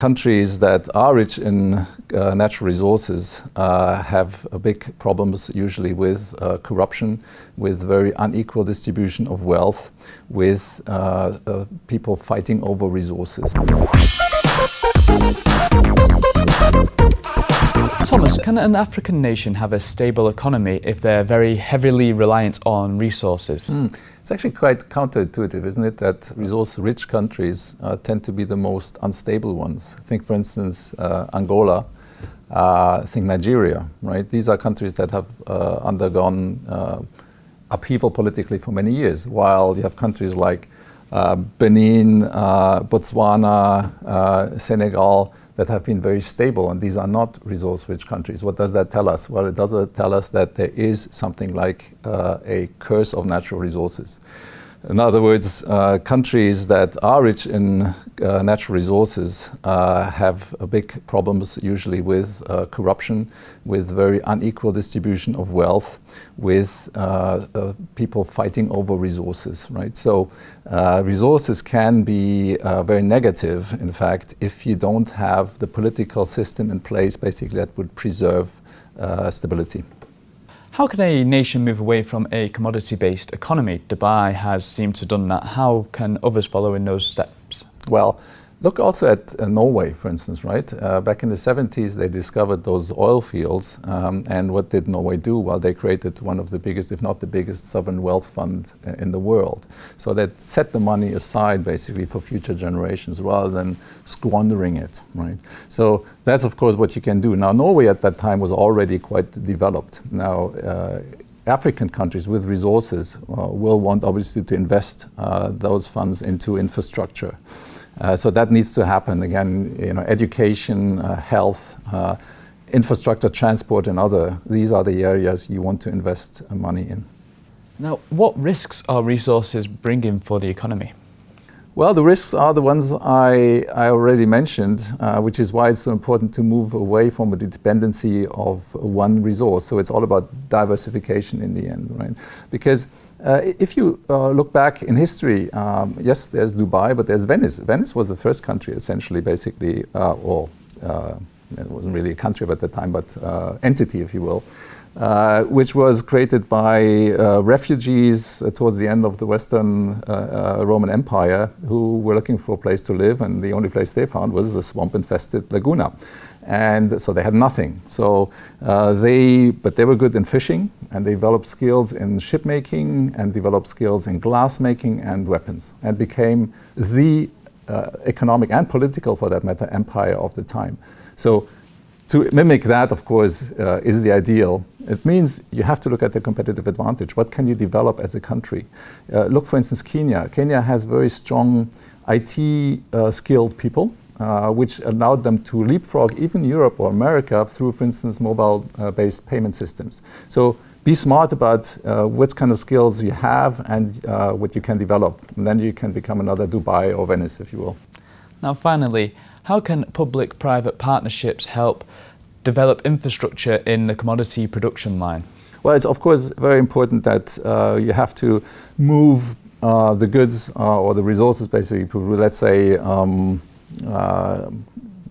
countries that are rich in natural resources have big problems usually with corruption, with very unequal distribution of wealth, with people fighting over resources. Thomas, can an African nation have a stable economy if they're very heavily reliant on resources? It's actually quite counterintuitive, isn't it, that resource-rich countries tend to be the most unstable ones. Think, for instance, Angola, think Nigeria, right? These are countries that have undergone upheaval politically for many years, while you have countries like Benin, Botswana, Senegal, that have been very stable, and these are not resource-rich countries. What does that tell us? Well, it does tell us that there is something like a curse of natural resources. In other words, countries that are rich in natural resources have big problems usually with corruption, with very unequal distribution of wealth, with people fighting over resources, right? So resources can be very negative, in fact, if you don't have the political system in place, basically, that would preserve stability. How can a nation move away from a commodity-based economy? Dubai has seemed to have done that. How can others follow in those steps? Well, look also at Norway, for instance, right? Back in the 70s, they discovered those oil fields. And what did Norway do? Well, they created one of the biggest, if not the biggest, sovereign wealth fund in the world. So that set the money aside, basically, for future generations rather than squandering it, right? So that's, of course, what you can do. Now, Norway at that time was already quite developed. Now, African countries with resources will want, obviously, to invest those funds into infrastructure. So that needs to happen. Again, education, health, infrastructure, transport, and these are the areas you want to invest money in. Now, what risks are resources bringing for the economy? Well, the risks are the ones I already mentioned, which is why it's so important to move away from the dependency of one resource. So it's all about diversification in the end, right? Because if you look back in history, yes, there's Dubai, but there's Venice. Venice was the first country, essentially, basically, it wasn't really a country at the time, but entity, if you will, which was created by refugees towards the end of the Western Roman Empire who were looking for a place to live, and the only place they found was a swamp-infested laguna. And so they had nothing. So but they were good in fishing, and they developed skills in shipmaking, and developed skills in glass making and weapons, and became the economic and political, for that matter, empire of the time. So to mimic that, of course, is the ideal. It means you have to look at the competitive advantage. What can you develop as a country? Look, for instance, Kenya. Kenya has very strong IT skilled people, which allowed them to leapfrog even Europe or America through, for instance, mobile-based payment systems. So be smart about what kind of skills you have and what you can develop. And then you can become another Dubai or Venice, if you will. Now, finally, how can public-private partnerships help develop infrastructure in the commodity production line? Well, it's of course very important that you have to move the goods or the resources, basically, let's say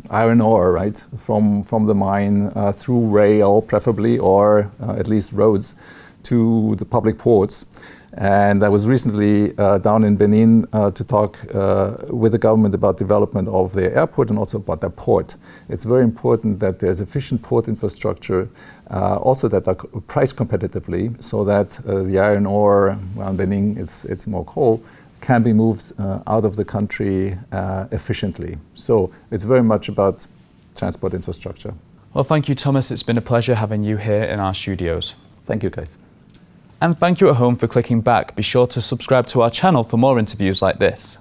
iron ore, right, from the mine through rail, preferably, or at least roads, to the public ports. And I was recently down in Benin to talk with the government about development of their airport and also about their port. It's very important that there's efficient port infrastructure, also that are priced competitively, so that the iron ore, well, in Benin it's more coal, can be moved out of the country efficiently. So it's very much about transport infrastructure. Well, thank you, Thomas. It's been a pleasure having you here in our studios. Thank you, guys. And thank you at home for clicking back. Be sure to subscribe to our channel for more interviews like this.